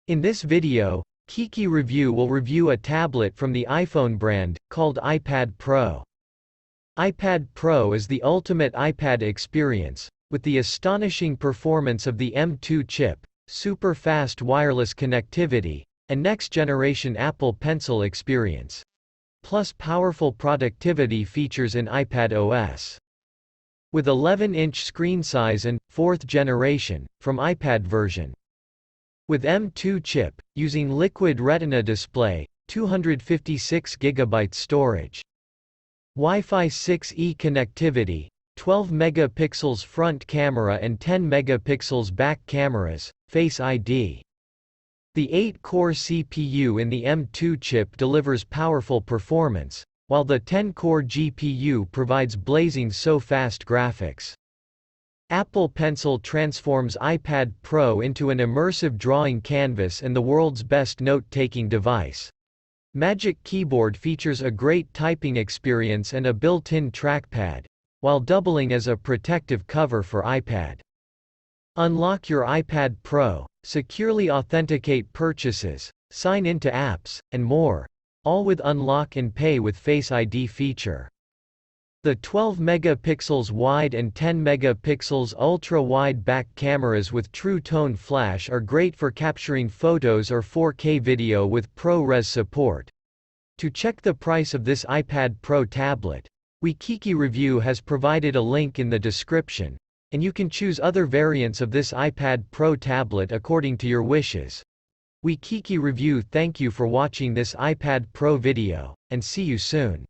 In this video, Kiki Review will review a tablet from the iPhone brand, called iPad Pro. iPad Pro is the ultimate iPad experience, with the astonishing performance of the M2 chip, super fast wireless connectivity, and next-generation Apple Pencil experience. Plus powerful productivity features in iPad OS. With 11-inch screen size and, 4th generation, from iPad version. With M2 chip, using Liquid Retina display, 256GB storage. Wi-Fi 6E connectivity, 12 megapixels front camera and 10 megapixels back cameras, Face ID. The 8-core CPU in the M2 chip delivers powerful performance, while the 10-core GPU provides blazing so fast graphics. Apple Pencil transforms iPad Pro into an immersive drawing canvas and the world's best note-taking device. Magic Keyboard features a great typing experience and a built-in trackpad, while doubling as a protective cover for iPad. Unlock your iPad Pro, securely authenticate purchases, sign into apps, and more, all with Unlock and Pay with Face ID feature. The 12 megapixels wide and 10 megapixels ultra-wide back cameras with True Tone Flash are great for capturing photos or 4K video with ProRes support. To check the price of this iPad Pro tablet, Kiki Review has provided a link in the description, and you can choose other variants of this iPad Pro tablet according to your wishes. Kiki Review thank you for watching this iPad Pro video, and see you soon.